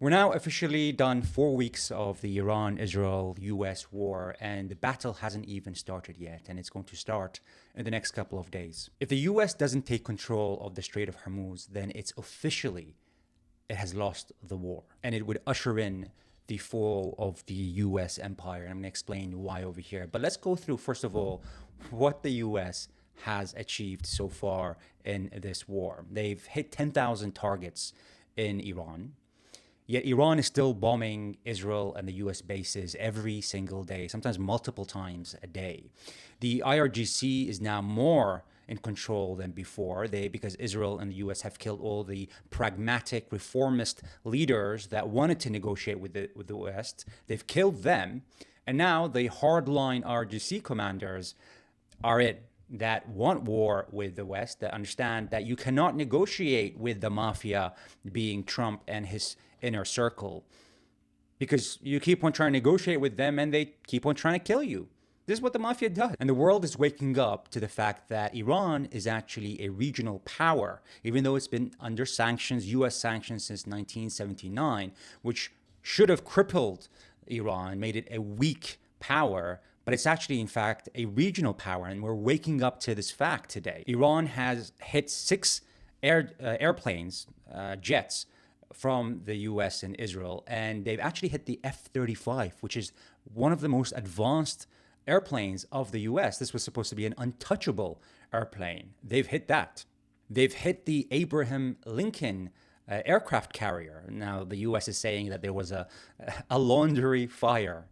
We're now officially done 4 weeks of the Iran-Israel-US war, and the battle hasn't even started yet, and it's going to start in the next couple of days. If the US doesn't take control of the Strait of Hormuz, then it has lost the war, and it would usher in the fall of the US empire. And I'm going to explain why over here. But let's go through, first of all, what the US has achieved so far in this war. They've hit 10,000 targets in Iran. Yet Iran is still bombing Israel and the US bases every single day, sometimes multiple times a day. The IRGC is now more in control than before, because Israel and the US have killed all the pragmatic reformist leaders that wanted to negotiate with the West. They've killed them, and now the hardline IRGC commanders are it that want war with the West, that understand that you cannot negotiate with the mafia, being Trump and his inner circle, because you keep on trying to negotiate with them and they keep on trying to kill you. This is what the mafia does. And the world is waking up to the fact that Iran is actually a regional power, even though it's been under sanctions, US sanctions since 1979, which should have crippled Iran, made it a weak power. But it's actually, in fact, a regional power, and we're waking up to this fact today. Iran has hit 6 airplanes, jets, from the US and Israel, and they've actually hit the F-35, which is one of the most advanced airplanes of the US. This was supposed to be an untouchable airplane. They've hit that. They've hit the Abraham Lincoln aircraft carrier. Now, the US is saying that there was a laundry fire,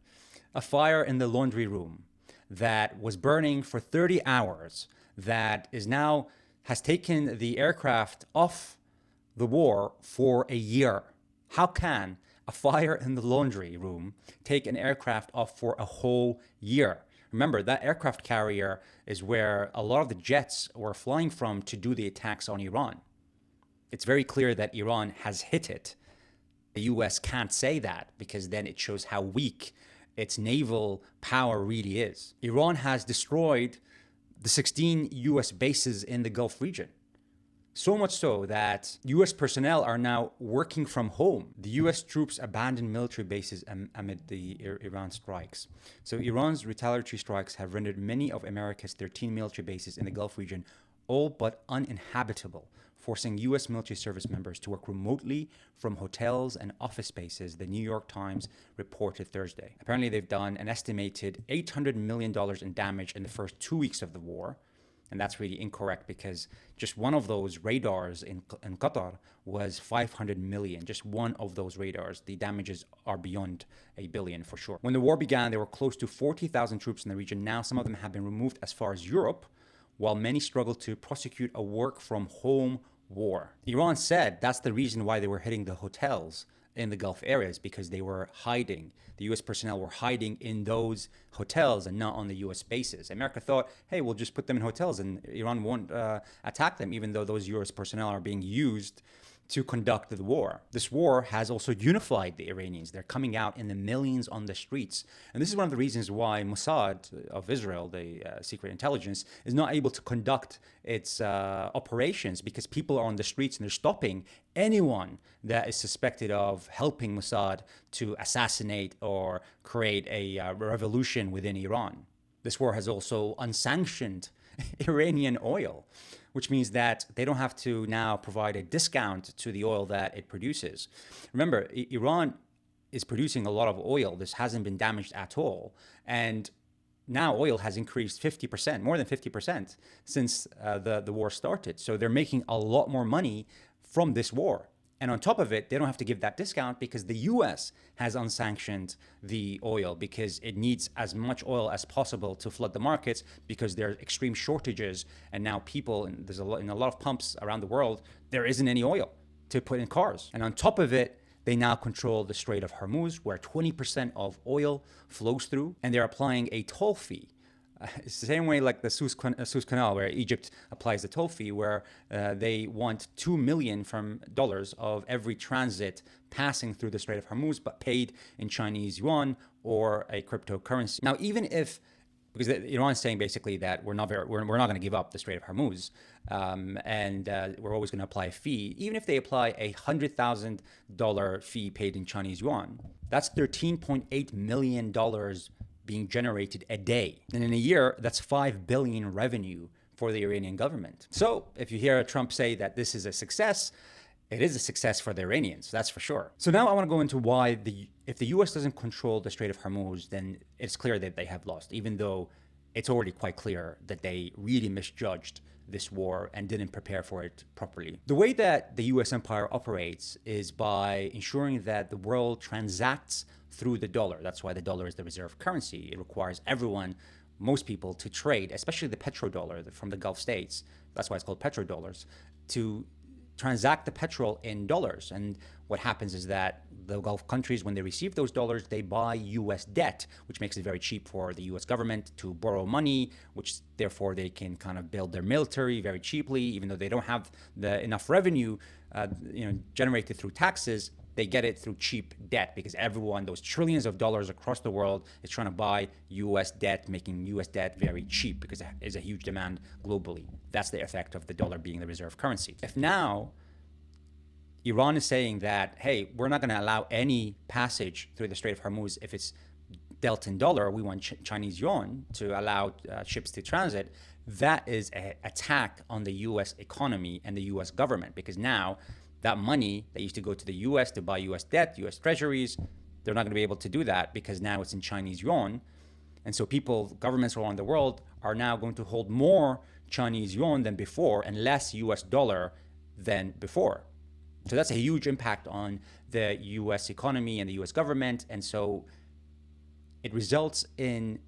a fire in the laundry room that was burning for 30 hours, that is now has taken the aircraft off the war for a year. How can a fire in the laundry room take an aircraft off for a whole year? Remember, that aircraft carrier is where a lot of the jets were flying from to do the attacks on Iran. It's very clear that Iran has hit it. The US can't say that, because then it shows how weak its naval power really is. Iran has destroyed the 16 US bases in the Gulf region. So much so that US personnel are now working from home. The US troops abandoned military bases amid the Iran strikes. So Iran's retaliatory strikes have rendered many of America's 13 military bases in the Gulf region all but uninhabitable, forcing US military service members to work remotely from hotels and office spaces, the New York Times reported Thursday. Apparently, they've done an estimated $800 million in damage in the first 2 weeks of the war. And that's really incorrect, because just one of those radars in Qatar was 500 million. Just one of those radars. The damages are beyond $1 billion for sure. When the war began, there were close to 40,000 troops in the region. Now, some of them have been removed as far as Europe, while many struggle to prosecute a work from home war. Iran said that's the reason why they were hitting the hotels in the Gulf areas, because they were hiding. The US personnel were hiding in those hotels and not on the US bases. America thought, hey, we'll just put them in hotels and Iran won't attack them, even though those US personnel are being used to conduct the war. This war has also unified the Iranians. They're coming out in the millions on the streets. And this is one of the reasons why Mossad of Israel, the secret intelligence, is not able to conduct its operations, because people are on the streets and they're stopping anyone that is suspected of helping Mossad to assassinate or create a revolution within Iran. This war has also unsanctioned Iranian oil, which means that they don't have to now provide a discount to the oil that it produces. Remember, Iran is producing a lot of oil. This hasn't been damaged at all. And now oil has increased 50%, more than 50% since the war started. So they're making a lot more money from this war. And on top of it, they don't have to give that discount, because the US has unsanctioned the oil, because it needs as much oil as possible to flood the markets, because there are extreme shortages. And now people, and there's in a lot of pumps around the world, there isn't any oil to put in cars. And on top of it, they now control the Strait of Hormuz, where 20% of oil flows through, and they're applying a toll fee. It's the same way like the Suez Canal, where Egypt applies the toll fee, where they want $2 million of every transit passing through the Strait of Hormuz, but paid in Chinese yuan or a cryptocurrency. Now, even if because Iran is saying basically that we're not going to give up the Strait of Hormuz, and we're always going to apply a fee, even if they apply a $100,000 fee paid in Chinese yuan. That's $13.8 million being generated a day, and in a year, that's $5 billion revenue for the Iranian government. So if you hear Trump say that this is a success, it is a success for the Iranians, that's for sure. So now I want to go into why if the US doesn't control the Strait of Hormuz, then it's clear that they have lost, even though it's already quite clear that they really misjudged this war and didn't prepare for it properly. The way that the US empire operates is by ensuring that the world transacts through the dollar. That's why the dollar is the reserve currency. It requires everyone, most people, to trade, especially the petrodollar from the Gulf states. That's why it's called petrodollars, to transact the petrol in dollars. And what happens is that the Gulf countries, when they receive those dollars, they buy US debt, which makes it very cheap for the US government to borrow money, which therefore they can kind of build their military very cheaply, even though they don't have enough revenue generated through taxes. They get it through cheap debt because everyone, those trillions of dollars across the world, is trying to buy US debt, making US debt very cheap because there's a huge demand globally. That's the effect of the dollar being the reserve currency. If now Iran is saying that, hey, we're not going to allow any passage through the Strait of Hormuz if it's dealt in dollar, we want Chinese yuan to allow ships to transit, that is an attack on the US economy and the US government, because now that money that used to go to the US to buy US debt, US treasuries, they're not going to be able to do that because now it's in Chinese yuan. And so governments around the world are now going to hold more Chinese yuan than before and less US dollar than before. So that's a huge impact on the US economy and the US government. And so it results in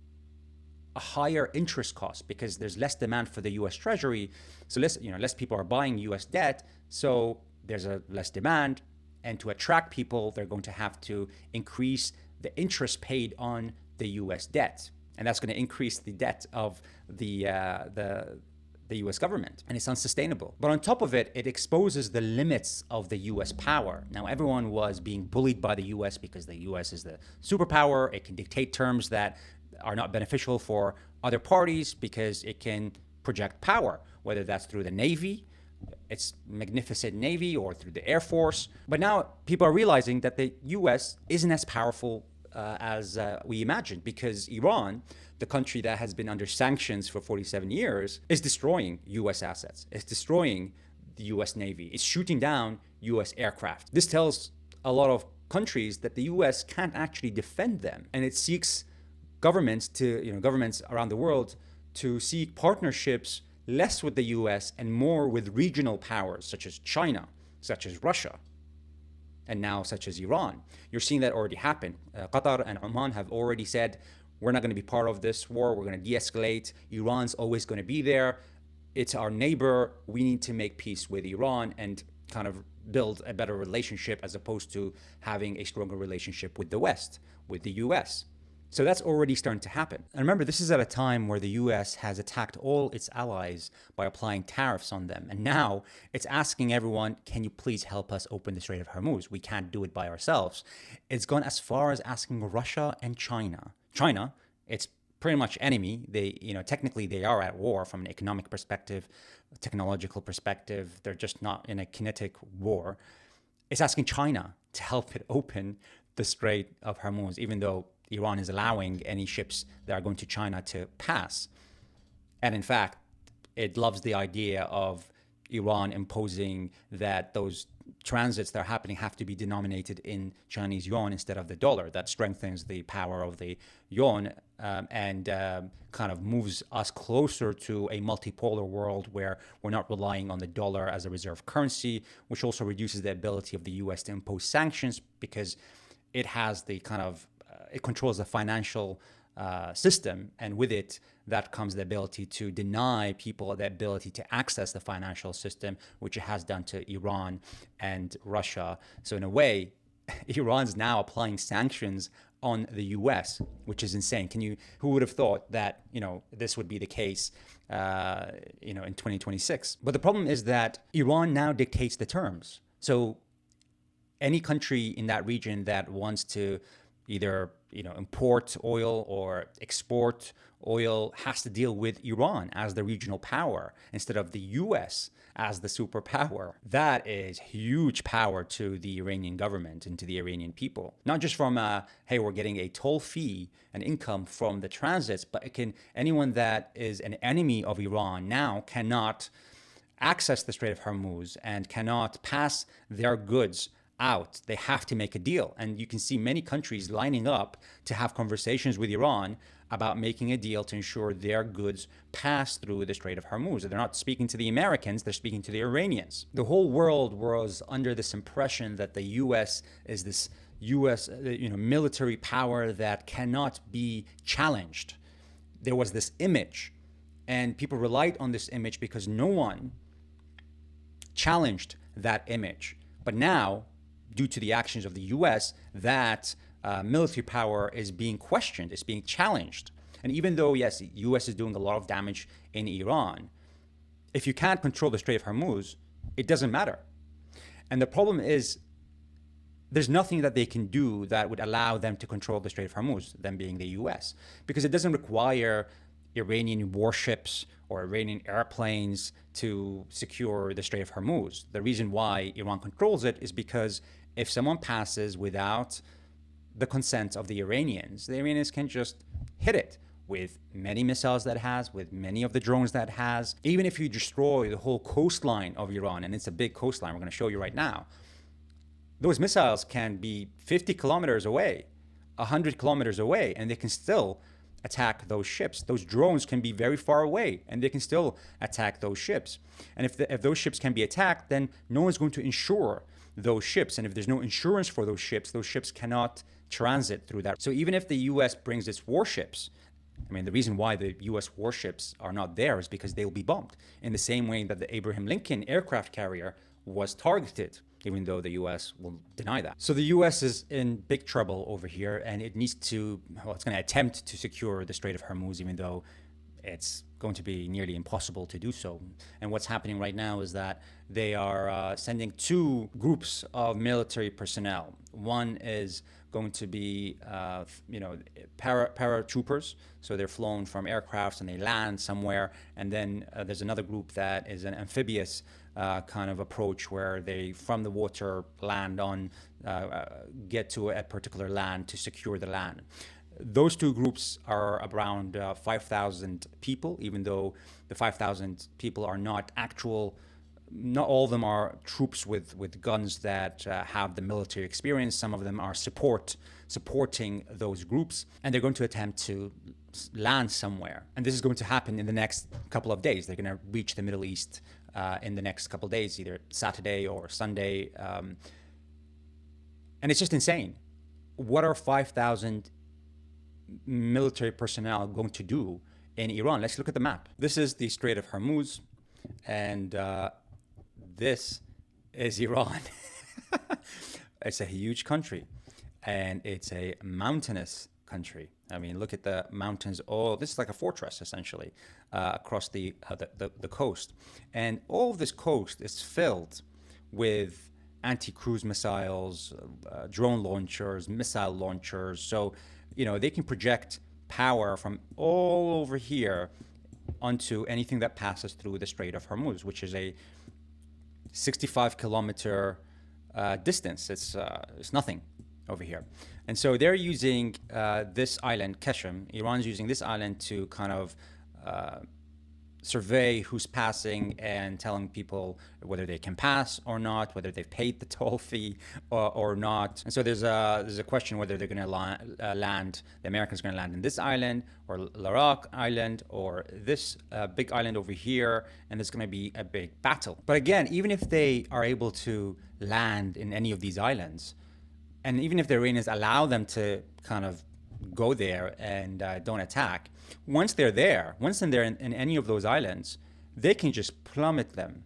a higher interest cost because there's less demand for the US treasury. So less people are buying US debt. So there's less demand, and to attract people, they're going to have to increase the interest paid on the U.S. debt, and that's going to increase the debt of the U.S. government, and it's unsustainable. But on top of it, it exposes the limits of the U.S. power. Now, everyone was being bullied by the U.S. because the U.S. is the superpower. It can dictate terms that are not beneficial for other parties because it can project power, whether that's through the Navy, its magnificent Navy, or through the Air Force. But now people are realizing that the US isn't as powerful as we imagined, because Iran, the country that has been under sanctions for 47 years, is destroying US assets. It's destroying the US Navy. It's shooting down US aircraft. This tells a lot of countries that the US can't actually defend them. And it seeks governments around the world to seek partnerships less with the US and more with regional powers such as China, such as Russia, and now such as Iran. You're seeing that already happen. Qatar and Oman have already said, we're not going to be part of this war. We're going to de-escalate. Iran's always going to be there. It's our neighbor. We need to make peace with Iran and kind of build a better relationship, as opposed to having a stronger relationship with the West, with the US. So that's already starting to happen. And remember, this is at a time where the US has attacked all its allies by applying tariffs on them. And now it's asking everyone, can you please help us open the Strait of Hormuz? We can't do it by ourselves. It's gone as far as asking Russia and China. China, it's pretty much enemy. Technically they are at war from an economic perspective, a technological perspective. They're just not in a kinetic war. It's asking China to help it open the Strait of Hormuz, even though Iran is allowing any ships that are going to China to pass. And in fact, it loves the idea of Iran imposing that those transits that are happening have to be denominated in Chinese yuan instead of the dollar. That strengthens the power of the yuan and kind of moves us closer to a multipolar world where we're not relying on the dollar as a reserve currency, which also reduces the ability of the US to impose sanctions because it has the kind of it controls the financial system, and with it, that comes the ability to deny people the ability to access the financial system, which it has done to Iran and Russia. So in a way, Iran's now applying sanctions on the US, which is insane. Who would have thought that, this would be the case, in 2026? But the problem is that Iran now dictates the terms. So any country in that region that wants to either import oil or export oil has to deal with Iran as the regional power instead of the US as the superpower. That is huge power to the Iranian government and to the Iranian people. Not just from hey, we're getting a toll fee and income from the transits, but anyone that is an enemy of Iran now cannot access the Strait of Hormuz and cannot pass their goods out. They have to make a deal. And you can see many countries lining up to have conversations with Iran about making a deal to ensure their goods pass through the Strait of Hormuz. They're not speaking to the Americans, they're speaking to the Iranians. The whole world was under this impression that the US is this military power that cannot be challenged. There was this image, and people relied on this image because no one challenged that image. But now, due to the actions of the US, that military power is being questioned, is being challenged. And even though, yes, the US is doing a lot of damage in Iran, if you can't control the Strait of Hormuz, it doesn't matter. And the problem is, there's nothing that they can do that would allow them to control the Strait of Hormuz, them being the US, because it doesn't require Iranian warships or Iranian airplanes to secure the Strait of Hormuz. The reason why Iran controls it is because if someone passes without the consent of the Iranians can just hit it with many missiles that it has, with many of the drones that it has. Even if you destroy the whole coastline of Iran, and it's a big coastline, we're going to show you right now, those missiles can be 50 kilometers away, 100 kilometers away, and they can still attack those ships. Those drones can be very far away, and they can still attack those ships. And if those ships can be attacked, then no one's going to insure those ships. And if there's no insurance for those ships cannot transit through that. So even if the US brings its warships, the reason why the US warships are not there is because they will be bombed in the same way that the Abraham Lincoln aircraft carrier was targeted, even though the US will deny that. So the US is in big trouble over here, and it needs to, it's going to attempt to secure the Strait of Hormuz, even though it's going to be nearly impossible to do so. And what's happening right now is that they are sending two groups of military personnel. One is going to be, paratroopers. So they're flown from aircrafts and they land somewhere. And then there's another group that is an amphibious kind of approach where they, from the water, land on, get to a particular land to secure the land. Those two groups are around 5,000 people, even though the 5,000 people are not all of them are troops with guns that have the military experience. Some of them are supporting those groups, and they're going to attempt to land somewhere. And this is going to happen in the next couple of days. They're going to reach the Middle East in the next couple of days, either Saturday or Sunday. And it's just insane. What are 5,000 military personnel going to do in Iran? Let's look at the map. This is the Strait of Hormuz, and this is Iran. It's a huge country, and it's a mountainous country. Look at the mountains. This is like a fortress, essentially, across the coast. And all of this coast is filled with anti-cruise missiles, drone launchers, missile launchers. So, they can project power from all over here onto anything that passes through the Strait of Hormuz, which is a 65-kilometer distance. It's nothing over here. And so they're using this island, Keshem. Iran's using this island to kind of survey who's passing and telling people whether they can pass or not, whether they've paid the toll fee or not. And so there's a question whether they're going to land, the Americans are going to land in this island or Larak Island or this big island over here, and there's going to be a big battle. But again, even if they are able to land in any of these islands, and even if the Iranians allow them to kind of go there and don't attack, once they're there in any of those islands, they can just plummet them,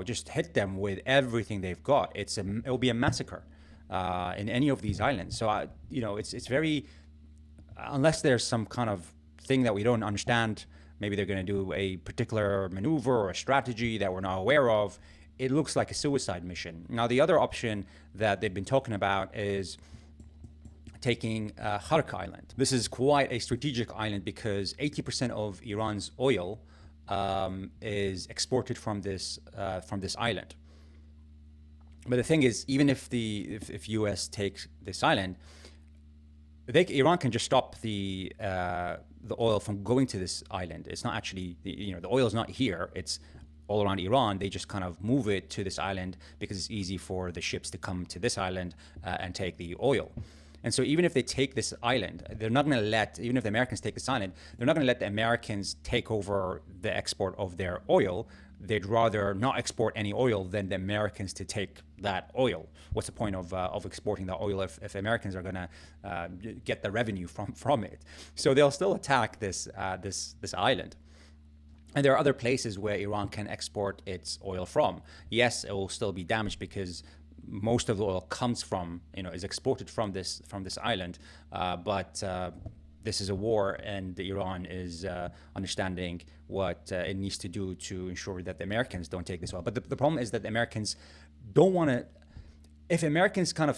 just hit them with everything they've got. It'll be a massacre in any of these islands. So, it's very, unless there's some kind of thing that we don't understand, maybe they're going to do a particular maneuver or a strategy that we're not aware of, it looks like a suicide mission. Now, the other option that they've been talking about is taking Khark Island. This is quite a strategic island because 80% of Iran's oil is exported from this island. But the thing is, even if US takes this island, Iran can just stop the oil from going to this island. It's not actually, the oil is not here. It's all around Iran. They just kind of move it to this island because it's easy for the ships to come to this island and take the oil. And so even if they take this island, they're not going to let, even if the Americans take this island, they're not going to let the Americans take over the export of their oil. They'd rather not export any oil than the Americans to take that oil. What's the point of exporting the oil if Americans are going to get the revenue from it? So they'll still attack this island. And there are other places where Iran can export its oil from. Yes, it will still be damaged because most of the oil comes from, is exported from this island. But this is a war, and Iran is understanding what it needs to do to ensure that the Americans don't take this oil. But the problem is that the Americans don't want to. If Americans kind of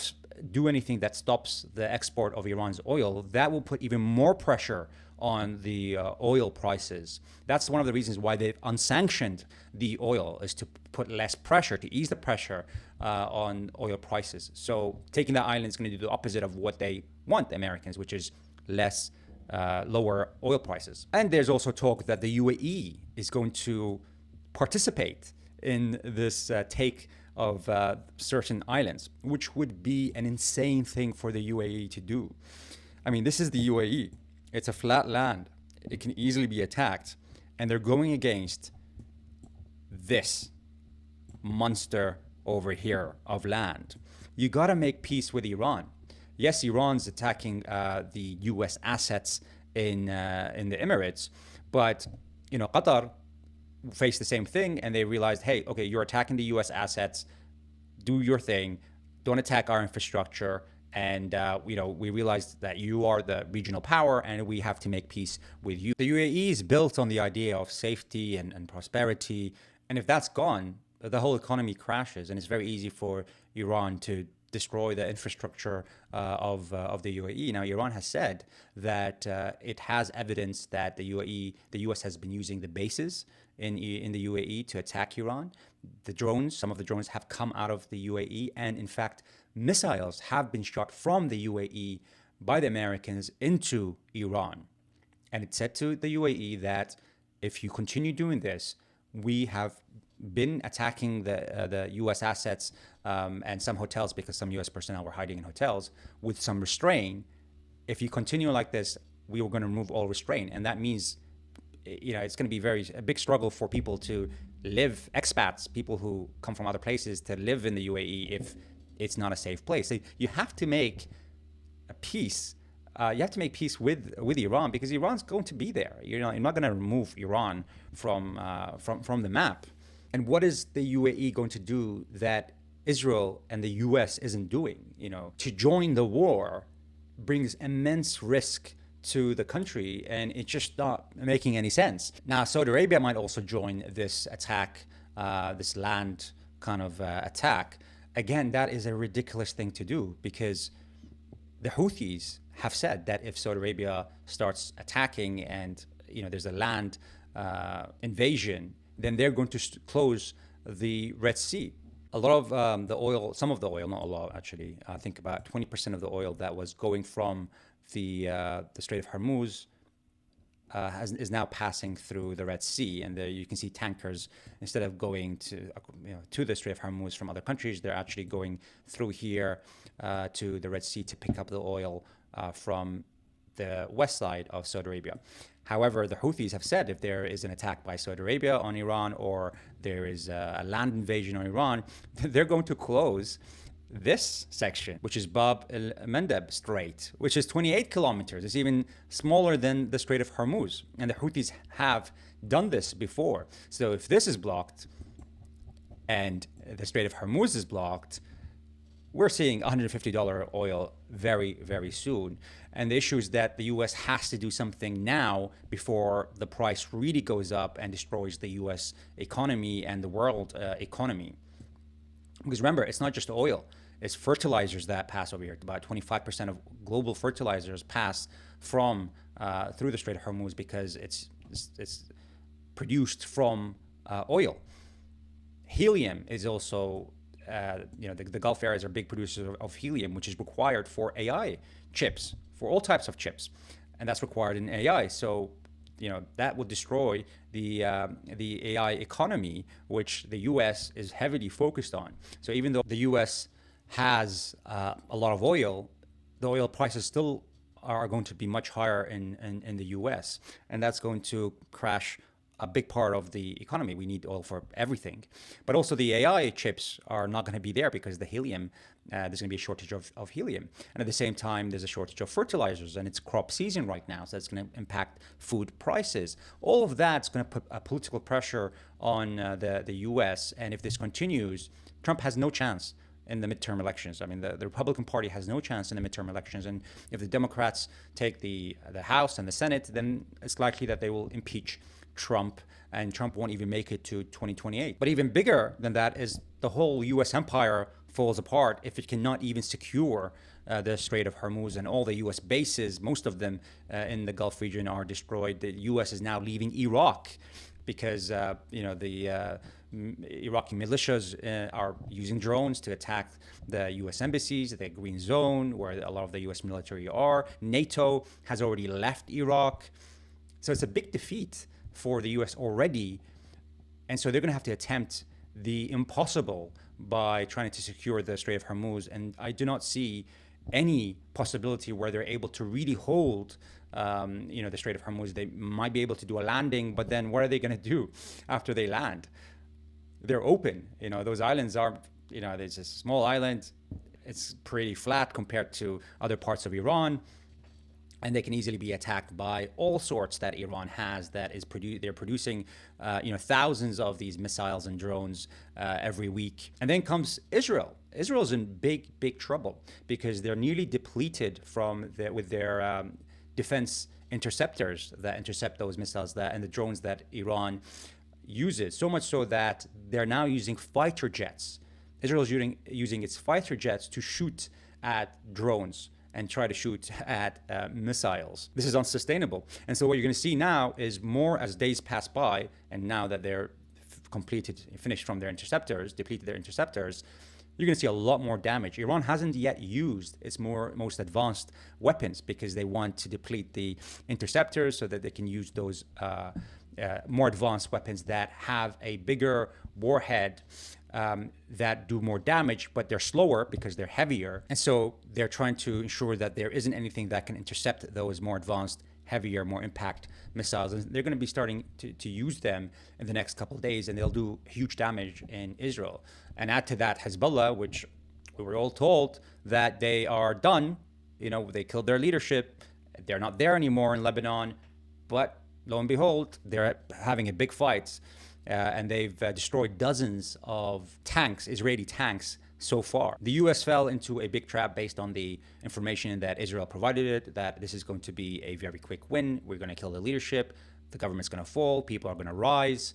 do anything that stops the export of Iran's oil, that will put even more pressure on the oil prices. That's one of the reasons why they've unsanctioned the oil, is to put less pressure, to ease the pressure on oil prices. So taking that island is going to do the opposite of what they want, the Americans, which is lower oil prices. And there's also talk that the UAE is going to participate in this take of certain islands, which would be an insane thing for the UAE to do. I mean, this is the UAE. It's a flat land. It can easily be attacked. And they're going against this monster over here of land. You got to make peace with Iran. Yes, Iran's attacking the U.S. assets in the Emirates, but Qatar faced the same thing, and they realized, hey, okay, you're attacking the U.S. assets. Do your thing. Don't attack our infrastructure. And we realized that you are the regional power, and we have to make peace with you. The UAE is built on the idea of safety and prosperity, and if that's gone, the whole economy crashes, and it's very easy for Iran to destroy the infrastructure of the UAE. Now, Iran has said that it has evidence that the US has been using the bases in the UAE to attack Iran. Some of the drones have come out of the UAE, and in fact, missiles have been shot from the UAE by the Americans into Iran. And it said to the UAE that if you continue doing this, we have been attacking the U.S. assets and some hotels, because some U.S. personnel were hiding in hotels, with some restraint. If you continue like this, we were going to remove all restraint. And that means, it's going to be a big struggle for people to live, expats, people who come from other places, to live in the UAE if it's not a safe place. So you have to make a peace. You have to make peace with Iran, because Iran's going to be there. You're not going to remove Iran from the map. And what is the UAE going to do that Israel and the US isn't doing? To join the war brings immense risk to the country, and it's just not making any sense. Now, Saudi Arabia might also join this attack, this land kind of attack. Again, that is a ridiculous thing to do, because the Houthis have said that if Saudi Arabia starts attacking and there's a land invasion, then they're going to close the Red Sea. A lot of the oil, some of the oil, not a lot actually, I think about 20% of the oil that was going from the Strait of Hormuz is now passing through the Red Sea, and you can see tankers, instead of going to the Strait of Hormuz from other countries, they're actually going through here to the Red Sea to pick up the oil from the west side of Saudi Arabia. However, the Houthis have said if there is an attack by Saudi Arabia on Iran, or there is a land invasion on Iran, they're going to close this section, which is Bab el-Mandeb Strait, which is 28 kilometers. It's even smaller than the Strait of Hormuz. And the Houthis have done this before. So if this is blocked and the Strait of Hormuz is blocked, we're seeing $150 oil very, very soon. And the issue is that the US has to do something now before the price really goes up and destroys the US economy and the world economy. Because remember, it's not just oil. is fertilizers that pass over here. About 25% of global fertilizers pass from through the Strait of Hormuz because it's produced from oil. Helium is also, the Gulf areas are big producers of helium, which is required for AI chips, for all types of chips, and that's required in AI. So, that would destroy the AI economy, which the U.S. is heavily focused on. So even though the U.S. has a lot of oil, the oil prices still are going to be much higher in the U.S., and that's going to crash a big part of the economy. We need oil for everything. But also the AI chips are not going to be there because the helium, there's going to be a shortage of helium. And at the same time, there's a shortage of fertilizers, and it's crop season right now. So that's going to impact food prices. All of that's going to put a political pressure on the U.S. And if this continues, Trump has no chance in the midterm elections. I mean, the Republican Party has no chance in the midterm elections. And if the Democrats take the House and the Senate, then it's likely that they will impeach Trump, and Trump won't even make it to 2028. But even bigger than that is the whole U.S. empire falls apart if it cannot even secure the Strait of Hormuz, and all the U.S. bases, most of them in the Gulf region, are destroyed. The U.S. is now leaving Iraq because the Iraqi militias are using drones to attack the U.S. embassies, the Green Zone, where a lot of the U.S. military are. NATO has already left Iraq. So it's a big defeat for the U.S. already. And so they're going to have to attempt the impossible by trying to secure the Strait of Hormuz. And I do not see any possibility where they're able to really hold the Strait of Hormuz. They might be able to do a landing, but then what are they going to do after they land? They're open. Those islands are, there's a small island. It's pretty flat compared to other parts of Iran. And they can easily be attacked by all sorts that Iran has. They're producing, thousands of these missiles and drones every week. And then comes Israel. Israel's in big trouble because they're nearly depleted with their defense interceptors that intercept those missiles and the drones that Iran uses. So much so that they're now using fighter jets. Israel's using its fighter jets to shoot at drones and try to shoot at missiles. This is unsustainable. And so what you're going to see now is more as days pass by, and now that they're finished from their interceptors, depleted their interceptors, you're going to see a lot more damage. Iran hasn't yet used its most advanced weapons because they want to deplete the interceptors so that they can use those more advanced weapons that have a bigger warhead, that do more damage, but they're slower because they're heavier. And so they're trying to ensure that there isn't anything that can intercept those more advanced, heavier, more impact missiles. And they're going to be starting to use them in the next couple of days, and they'll do huge damage in Israel. And add to that Hezbollah, which we were all told that they are done. They killed their leadership. They're not there anymore in Lebanon. But lo and behold, they're having a big fight. And they've destroyed dozens of Israeli tanks so far. The U.S. fell into a big trap based on the information that Israel provided it, that this is going to be a very quick win. We're going to kill the leadership. The government's going to fall. People are going to rise.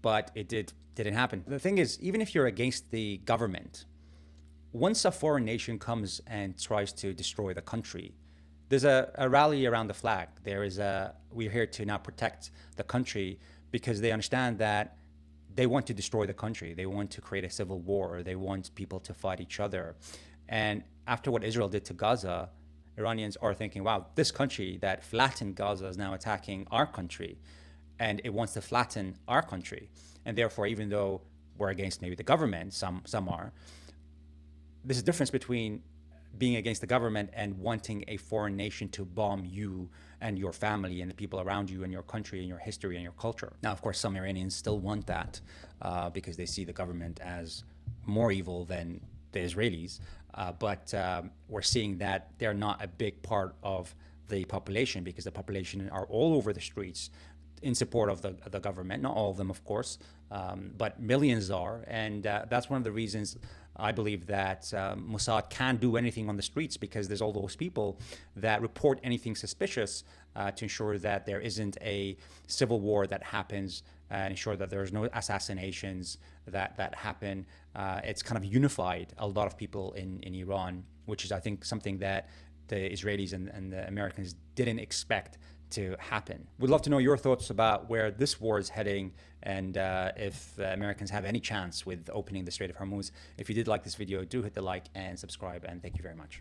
But it didn't happen. The thing is, even if you're against the government, once a foreign nation comes and tries to destroy the country, there's a rally around the flag. We're here to now protect the country, because they understand that they want to destroy the country. They want to create a civil war. They want people to fight each other. And after what Israel did to Gaza, Iranians are thinking, wow, this country that flattened Gaza is now attacking our country, and it wants to flatten our country. And therefore, even though we're against maybe the government, some are, there's a difference between being against the government and wanting a foreign nation to bomb you and your family and the people around you and your country and your history and your culture. Now, of course, some Iranians still want that because they see the government as more evil than the Israelis. But we're seeing that they're not a big part of the population, because the population are all over the streets in support of the government. Not all of them, of course, but millions are. And that's one of the reasons I believe that Mossad can't do anything on the streets, because there's all those people that report anything suspicious to ensure that there isn't a civil war that happens and ensure that there's no assassinations that happen. It's kind of unified a lot of people in Iran, which is, I think, something that the Israelis and the Americans didn't expect to happen. We'd love to know your thoughts about where this war is heading, and if the Americans have any chance with opening the Strait of Hormuz. If you did like this video, do hit the like and subscribe, and thank you very much.